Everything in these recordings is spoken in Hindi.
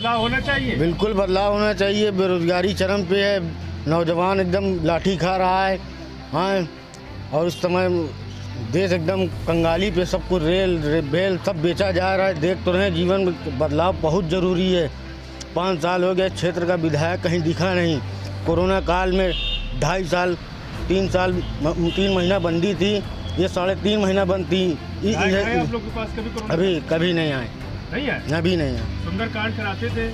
बदलाव होना चाहिए। बिल्कुल बदलाव होना चाहिए। बेरोजगारी चरम पे है, नौजवान एकदम लाठी खा रहा है। हाँ, और इस समय देश एकदम कंगाली पे, सब कुछ रेल बेल सब बेचा जा रहा है। देख तो रहे हैं, जीवन में बदलाव बहुत ज़रूरी है। 5 साल हो गए, क्षेत्र का विधायक कहीं दिखा नहीं। कोरोना काल में 2.5 साल 3 महीना बंदी थी, ये 3.5 महीना बंद थी। आप लोग के पास कभी नहीं आए, अभी नहीं आए। सुंदरकांड कराते थे,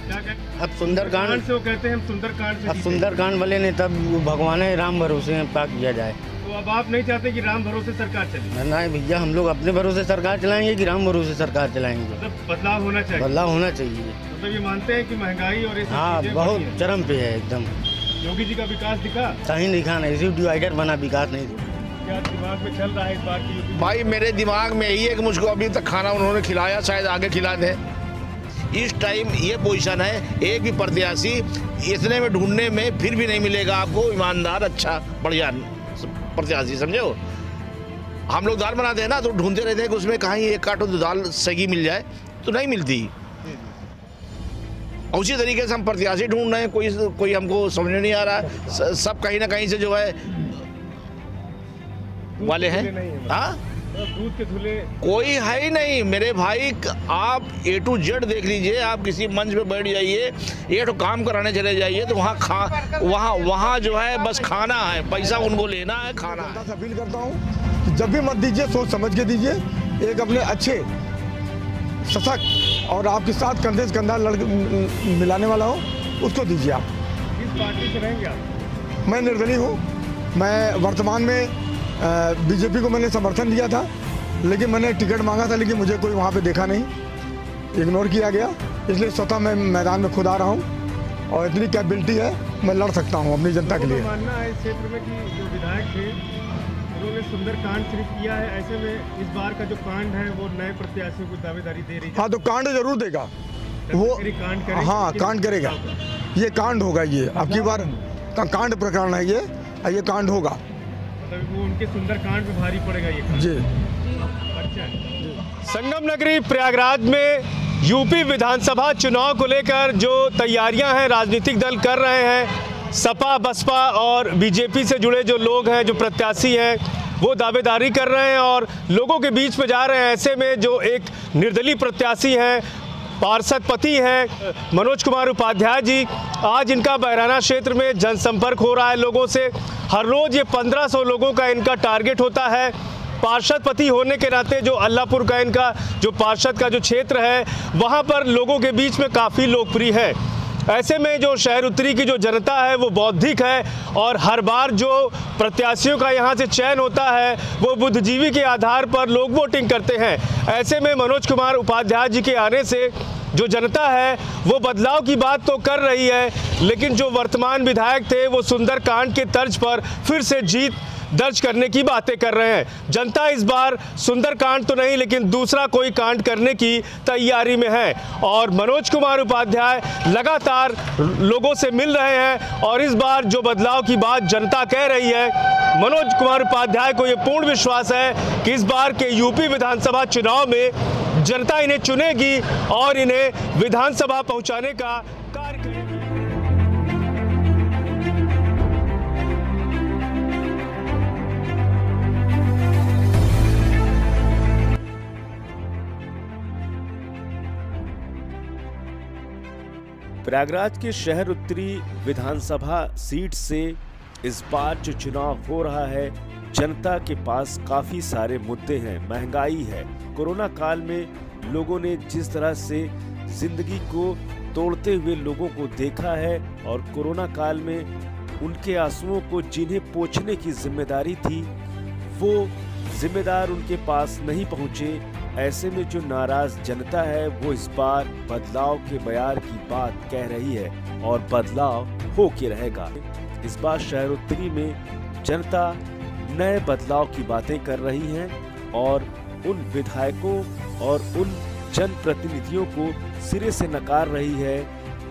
क्या कहते? अब सुंदरकांड से वो कहते हैं हम सुंदरकांड से, अब सुंदरकांड वाले ने तब भगवान राम भरोसे में पा किया जाए। तो अब आप नहीं चाहते कि राम भरोसे सरकार चले? नहीं भैया, हम लोग अपने भरोसे सरकार चलाएंगे कि राम भरोसे सरकार चलाएंगे? मतलब बदलाव होना चाहिए। बदलाव होना चाहिए। मतलब ये मानते हैं कि महंगाई और हाँ, बहुत चरम पे है एकदम। योगी जी का विकास दिखा? कहीं दिखा नहीं, सिर्फ डिवाइडर बना, विकास नहीं। क्या दिमाग में चल रहा है इस बार की? भाई मेरे दिमाग में यही है कि मुझको अभी तक खाना उन्होंने खिलाया, शायद आगे खिला दे। इस टाइम ये पोजीशन है, एक भी प्रत्याशी इतने में ढूंढने में फिर भी नहीं मिलेगा आपको ईमानदार, अच्छा बढ़िया प्रत्याशी, समझो। हम लोग दाल बनाते हैं ना, तो ढूंढते रहते हैं कि उसमें कहीं एक काटो तो दाल सही मिल जाए, तो नहीं मिलती। उसी तरीके से हम प्रत्याशी ढूंढ रहे हैं, कोई हमको समझ नहीं आ रहा। सब कहीं ना कहीं से जो है वाले हैं। हाँ, दूध के धुले कोई है ही नहीं मेरे भाई। आप A to Z देख लीजिए, आप किसी मंच पे बैठ जाइए, ये तो काम कराने चले जाइए, तो वहाँ जो है बस खाना है, पैसा उनको लेना है, खाना है। अपील करता हूँ कि जब भी मत दीजिए, सोच समझ के दीजिए। एक अपने अच्छे, सशक्त और आपके साथ कंधे से कंधा मिलाने वाला हो, उसको दीजिए आप। किस पार्टी से रहेंगे आप? मैं निर्दलीय हूँ। मैं वर्तमान में बीजेपी को मैंने समर्थन दिया था, लेकिन मैंने टिकट मांगा था, लेकिन मुझे कोई वहाँ पे देखा नहीं, इग्नोर किया गया। इसलिए स्वतः मैं मैदान में खुद आ रहा हूँ और इतनी कैपेबिलिटी है, मैं लड़ सकता हूँ अपनी जनता के लिए। मानना है इस क्षेत्र में कि जो विधायक थे उन्होंने सुंदरकांड सिर्फ किया है, ऐसे में इस बार का जो कांड है वो नए प्रत्याशियों को दावेदारी दे रही है। हाँ, तो कांड जरूर देगा वो। कांड करेगा। हाँ, कांड करेगा, ये कांड होगा। ये अब की बार का कांड प्रकरण है, ये कांड होगा। वो उनके सुंदरकांड पे भारी पड़ेगा ये जी। संगम नगरी प्रयागराज में यूपी विधानसभा चुनाव को लेकर जो तैयारियां हैं राजनीतिक दल कर रहे हैं, सपा बसपा और बीजेपी से जुड़े जो लोग हैं, जो प्रत्याशी हैं, वो दावेदारी कर रहे हैं और लोगों के बीच में जा रहे हैं। ऐसे में जो एक निर्दलीय प्रत्याशी हैं, पार्षद पति हैं मनोज कुमार उपाध्याय जी, आज इनका बहराना क्षेत्र में जनसंपर्क हो रहा है लोगों से। हर रोज़ ये 1500 लोगों का इनका टारगेट होता है। पार्षद पति होने के नाते जो अल्लाहपुर का इनका जो पार्षद का जो क्षेत्र है, वहाँ पर लोगों के बीच में काफ़ी लोकप्रिय है। ऐसे में जो शहर उत्तरी की जो जनता है वो बौद्धिक है और हर बार जो प्रत्याशियों का यहाँ से चयन होता है वो बुद्धिजीवी के आधार पर लोग वोटिंग करते हैं। ऐसे में मनोज कुमार उपाध्याय जी के आने से जो जनता है वो बदलाव की बात तो कर रही है, लेकिन जो वर्तमान विधायक थे वो सुंदरकांड के तर्ज पर फिर से जीत दर्ज करने की बातें कर रहे हैं। जनता इस बार सुंदरकांड तो नहीं, लेकिन दूसरा कोई कांड करने की तैयारी में है और मनोज कुमार उपाध्याय लगातार लोगों से मिल रहे हैं और इस बार जो बदलाव की बात जनता कह रही है, मनोज कुमार उपाध्याय को ये पूर्ण विश्वास है कि इस बार के यूपी विधानसभा चुनाव में जनता इन्हें चुनेगी और इन्हें विधानसभा पहुंचाने का कार्य करेगी। प्रयागराज के शहर उत्तरी विधानसभा सीट से इस बार जो चुनाव हो रहा है, जनता के पास काफी सारे मुद्दे हैं। महंगाई है, कोरोना काल में लोगों ने जिस तरह से जिंदगी को तोड़ते हुए लोगों को देखा है और कोरोना काल में उनके आंसुओं को जिन्हें पोंछने की जिम्मेदारी थी वो जिम्मेदार उनके पास नहीं पहुंचे। ऐसे में जो नाराज जनता है वो इस बार बदलाव के बयार की बात कह रही है और बदलाव हो के रहेगा। इस बार शहर उत्तरी में जनता नए बदलाव की बातें कर रही है और उन विधायकों और उन जनप्रतिनिधियों को सिरे से नकार रही है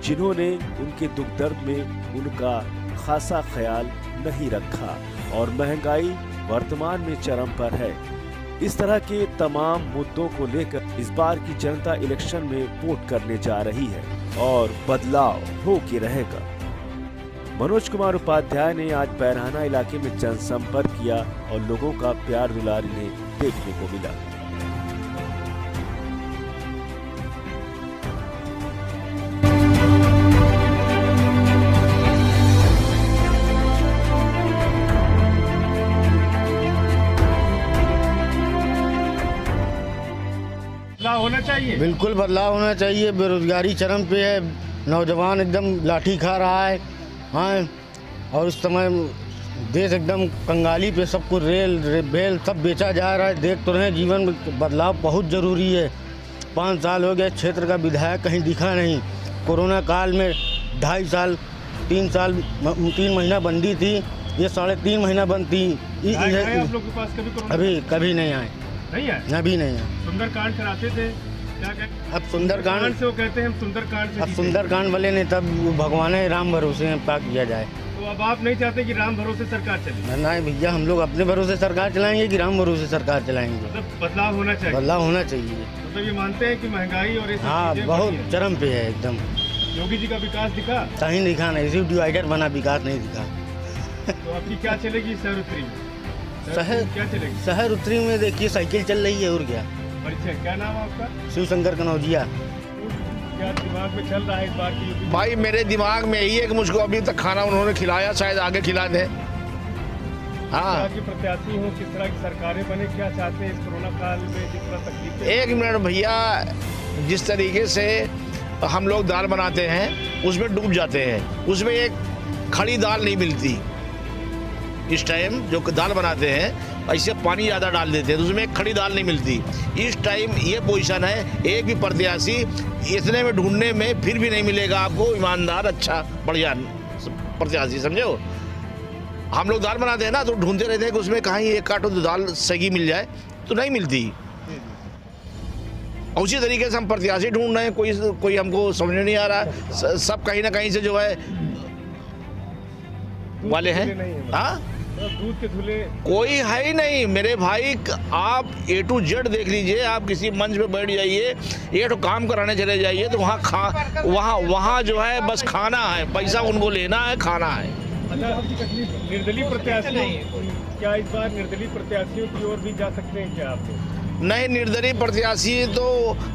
जिन्होंने उनके दुख दर्द में उनका खासा ख्याल नहीं रखा। और महंगाई वर्तमान में चरम पर है। इस तरह के तमाम मुद्दों को लेकर इस बार की जनता इलेक्शन में वोट करने जा रही है और बदलाव हो के रहेगा। मनोज कुमार उपाध्याय ने आज बैरहाना इलाके में जनसंपर्क किया और लोगों का प्यार दुलार इन्हें देखने को मिला। बदलाव होना चाहिए, बिल्कुल बदलाव होना चाहिए। बेरोजगारी चरम पे है, नौजवान एकदम लाठी खा रहा है। हाँ, और उस समय देश एकदम कंगाली पे सब कुछ बेल सब बेचा जा रहा है। देख तो रहे जीवन में बदलाव बहुत ज़रूरी है। 5 साल हो गए, क्षेत्र का विधायक कहीं दिखा नहीं। कोरोना काल में 2.5 साल 3 महीना बंदी थी, ये 3.5 महीना बंद थी। आप लोग के पास कभी कभी नहीं आए, अभी नहीं आए। सुंदरकांड कराते थे क्या कहते? अब सुंदरकांड से वो कहते हैं हम सुंदरकांड से अब सुंदरकांड वाले ने तब भगवान राम भरोसे में पाक किया जाए। तो अब आप नहीं चाहते कि राम भरोसे सरकार चले? नहीं भैया, हम लोग अपने भरोसे सरकार चलाएंगे कि राम भरोसे सरकार चलाएंगे? मतलब बदलाव होना चाहिए। बदलाव होना चाहिए। मतलब ये मानते हैं कि महंगाई और ये सब हाँ, चीजें बहुत बढ़ी हैं। चरम पे है एकदम। योगी जी का विकास दिखा? कहीं दिखा नहीं, सिर्फ डिवाइडर बना, विकास नहीं दिखा। तो आपकी क्या चलेगी शहर उत्तरी में? क्या चलेगी? शहर उत्तरी में देखिए साइकिल चल रही है और क्या। परिचय क्या नाम है आपका? शिवशंकर कनौजिया। क्या दिमाग में चल रहा है इस बार की? भाई मेरे दिमाग में यही है कि मुझको अभी तक खाना उन्होंने खिलाया, शायद आगे खिला दें। हाँ, की प्रत्याशी हो, किस तरह की सरकारें बने, क्या चाहते हैं इस कोरोना काल में जिस तरह तकलीफें? 1 मिनट भैया, जिस तरीके से हम लोग दाल बनाते हैं उसमें डूब जाते हैं, उसमें एक खड़ी दाल नहीं मिलती। इस टाइम जो दाल बनाते हैं ऐसे पानी ज़्यादा डाल देते हैं तो उसमें एक खड़ी दाल नहीं मिलती। इस टाइम ये पोजीशन है, एक भी प्रत्याशी इतने में ढूंढने में फिर भी नहीं मिलेगा आपको ईमानदार, अच्छा, बढ़िया प्रत्याशी, समझो। हम लोग दाल बनाते हैं ना तो ढूंढते रहते हैं कि उसमें कहीं एक काटो तो दाल सही मिल जाए, तो नहीं मिलती। उसी तरीके से हम प्रत्याशी ढूंढ रहे हैं, कोई हमको समझ नहीं आ रहा। सब कहीं ना कहीं से जो है वाले हैं। हाँ, दूध के धुले कोई है ही नहीं मेरे भाई। आप A to Z देख लीजिए, आप किसी मंच पे बैठ जाइए, ये तो काम कराने चले जाइए तो वहाँ जो है बस खाना है, पैसा उनको लेना है, खाना है। निर्दलीय प्रत्याशी, क्या इस बार निर्दलीय प्रत्याशियों की ओर भी जा सकते हैं क्या आप? नहीं, निर्दलीय प्रत्याशी तो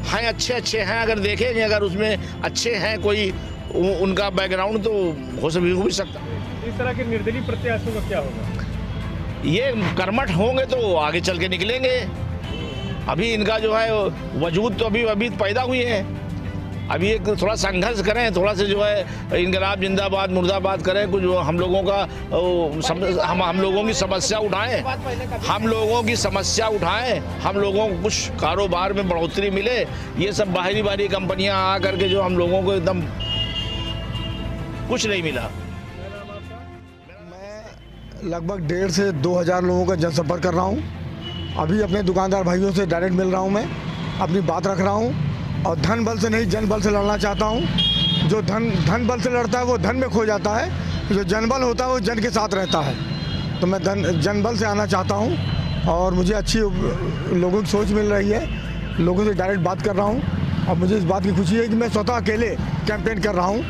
हैं, अच्छे हैं। अगर देखेंगे, अगर उसमें अच्छे हैं कोई उनका बैकग्राउंड तो हो भी सकता है। इस तरह के निर्दलीय प्रत्याशियों का क्या होगा? ये कर्मठ होंगे तो आगे चल के निकलेंगे। अभी इनका जो है वजूद तो अभी पैदा हुए हैं। अभी एक थोड़ा संघर्ष करें, थोड़ा सा जो है इनकलाब जिंदाबाद मुर्दाबाद करें, कुछ हम लोगों का हम लोगों की समस्या उठाएं, हम लोगों को कुछ कारोबार में बढ़ोतरी मिले। ये सब बाहरी कंपनियां आ करके जो हम लोगों को एकदम कुछ नहीं मिला। लगभग 1.5 से 2,000 लोगों का जनसंपर्क कर रहा हूँ। अभी अपने दुकानदार भाइयों से डायरेक्ट मिल रहा हूँ, मैं अपनी बात रख रहा हूँ और धन बल से नहीं जन बल से लड़ना चाहता हूँ। जो धन बल से लड़ता है वो धन में खो जाता है, जो जनबल होता है वो जन के साथ रहता है। तो मैं जन बल से आना चाहता हूँ और मुझे अच्छी लोगों की सोच मिल रही है, लोगों से डायरेक्ट बात कर रहा हूँ और मुझे इस बात की खुशी है कि मैं स्वतः अकेले कैंपेन कर रहा हूँ।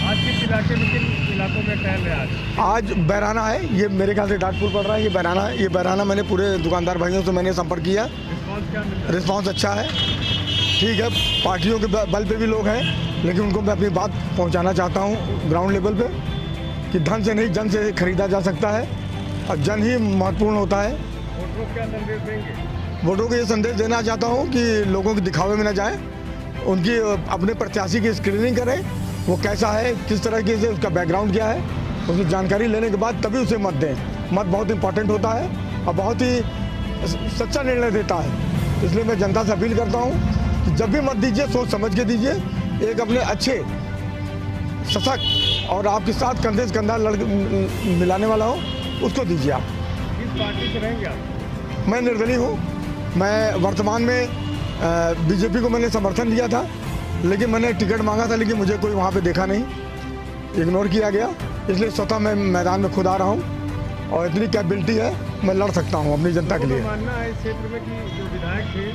आज किस इलाके में, किन इलाकों में टहल रहे हैं? आज बैरहाना है, ये मेरे ख्याल से डाटपुर पड़ रहा है, ये बैरहाना है। ये बैरहाना मैंने पूरे दुकानदार भाइयों से मैंने संपर्क किया, रिस्पांस अच्छा है। ठीक है, पार्टियों के बल पे भी लोग हैं, लेकिन उनको मैं अपनी बात पहुंचाना चाहता हूं ग्राउंड लेवल पे कि धन से नहीं जन से खरीदा जा सकता है और जन ही महत्वपूर्ण होता है। वोटरों को क्या संदेश देंगे? वोटरों को ये संदेश देना चाहता हूँ कि लोगों के दिखावे में न जाए, उनकी अपने प्रत्याशी की स्क्रीनिंग करें, वो कैसा है, किस तरीके से उसका बैकग्राउंड क्या है, उसकी जानकारी लेने के बाद तभी उसे मत दें। मत बहुत इंपॉर्टेंट होता है और बहुत ही सच्चा निर्णय देता है। इसलिए मैं जनता से अपील करता हूं कि जब भी मत दीजिए सोच समझ के दीजिए, एक अपने अच्छे सशक्त और आपके साथ कंधे से कंधा मिलाने वाला हो उसको दीजिए आप। किस पार्टी से रहेंगे आप? मैं निर्दलीय हूँ। मैं वर्तमान में बीजेपी को मैंने समर्थन दिया था, लेकिन मैंने टिकट मांगा था, लेकिन मुझे कोई वहाँ पे देखा नहीं, इग्नोर किया गया। इसलिए स्वतः मैं मैदान में खुद आ रहा हूँ और इतनी कैपेबिलिटी है मैं लड़ सकता हूँ अपनी जनता के लिए। मानना है इस क्षेत्र में कि जो विधायक थे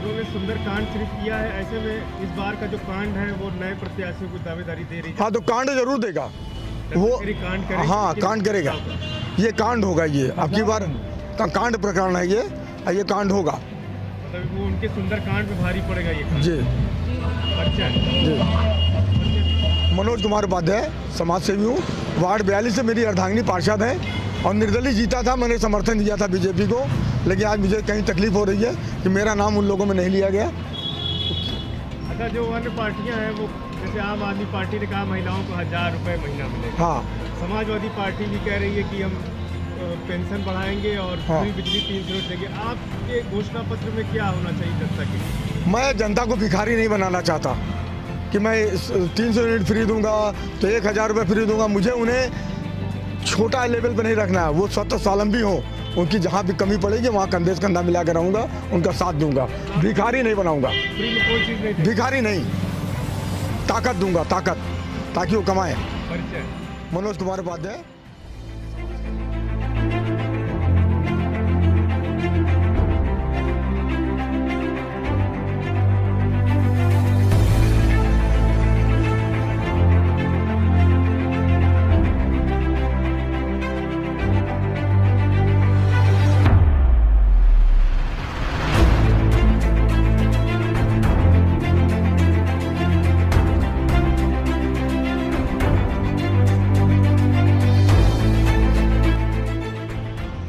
उन्होंने सुंदरकांड सिर्फ किया है, ऐसे में इस बार का जो कांड है वो नए प्रत्याशियों को दावेदारी दे रही है। हाँ, तो कांड जरूर देगा वो। कांड करेगा, हाँ, कांड करेगा, ये कांड होगा, ये अब की बार का कांड प्रकरण है, ये कांड होगा। मतलब वो उनके सुंदरकांड पे भारी पड़ेगा ये कांड। जी अच्छा जी। मनोज कुमार उपाध्याय, समाज सेवी हूँ, वार्ड 42 से मेरी अर्धांगिनी पार्षद है और निर्दलीय जीता था। मैंने समर्थन दिया था बीजेपी को, लेकिन आज मुझे कहीं तकलीफ हो रही है कि मेरा नाम उन लोगों में नहीं लिया गया। अच्छा, जो अन्य पार्टियां हैं वो जैसे आम आदमी पार्टी ने कहा महिलाओं को 1000 रुपये महीना मिलेगा। हाँ, समाजवादी पार्टी भी कह रही है कि हम पेंशन बढ़ाएंगे और हाँ, फ्री बिजली 3 यूनिट देंगे। आपके घोषणा पत्र में क्या होना चाहिए जनता के लिए? मैं जनता को भिखारी नहीं बनाना चाहता कि मैं 300 यूनिट फ्री दूंगा तो 1000 रुपये फ्री दूंगा। मुझे उन्हें छोटा लेवल पर नहीं रखना है, वो स्वतः स्वावलंबी हो, उनकी जहाँ भी कमी पड़ेगी वहाँ कंधे से कंधा मिला कर रहूँगा, उनका साथ दूंगा। भिखारी नहीं बनाऊंगा, फ्री में कोई चीज़ नहीं, भिखारी नहीं, ताकत दूंगा, ताकत, ताकि वो कमाए। परिचय मनोज कुमार उपाध्याय।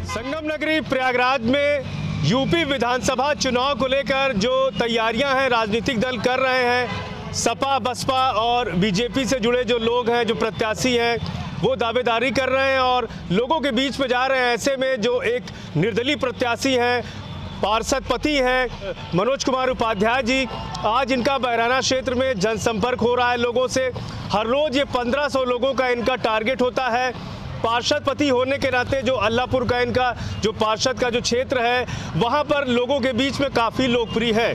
संगम नगरी प्रयागराज में यूपी विधानसभा चुनाव को लेकर जो तैयारियां हैं राजनीतिक दल कर रहे हैं, सपा बसपा और बीजेपी से जुड़े जो लोग हैं, जो प्रत्याशी हैं, वो दावेदारी कर रहे हैं और लोगों के बीच में जा रहे हैं। ऐसे में जो एक निर्दलीय प्रत्याशी हैं, पार्षद पति हैं मनोज कुमार उपाध्याय जी, आज इनका बहराना क्षेत्र में जनसंपर्क हो रहा है लोगों से। हर रोज़ ये 1500 लोगों का इनका टारगेट होता है। पार्षद पति होने के नाते जो अल्लाहपुर का इनका जो पार्षद का जो क्षेत्र है वहाँ पर लोगों के बीच में काफ़ी लोकप्रिय है।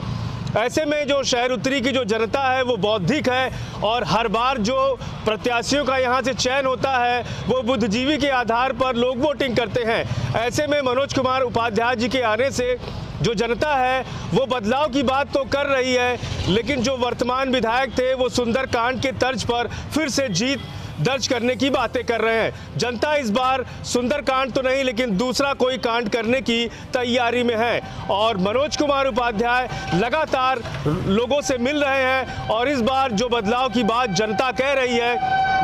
ऐसे में जो शहर उत्तरी की जो जनता है वो बौद्धिक है और हर बार जो प्रत्याशियों का यहाँ से चयन होता है वो बुद्धिजीवी के आधार पर लोग वोटिंग करते हैं। ऐसे में मनोज कुमार उपाध्याय जी के आने से जो जनता है वो बदलाव की बात तो कर रही है, लेकिन जो वर्तमान विधायक थे वो सुंदरकांड के तर्ज पर फिर से जीत दर्ज करने की बातें कर रहे हैं। जनता इस बार सुंदरकांड तो नहीं लेकिन दूसरा कोई कांड करने की तैयारी में है और मनोज कुमार उपाध्याय लगातार लोगों से मिल रहे हैं और इस बार जो बदलाव की बात जनता कह रही है,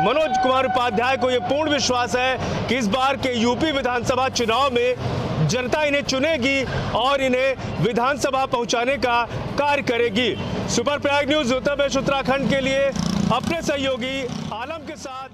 मनोज कुमार उपाध्याय को ये पूर्ण विश्वास है कि इस बार के यूपी विधानसभा चुनाव में जनता इन्हें चुनेगी और इन्हें विधानसभा पहुंचाने का कार्य करेगी। सुपर प्रयाग न्यूज़ उत्तर प्रदेश उत्तराखंड के लिए अपने सहयोगी आलम के साथ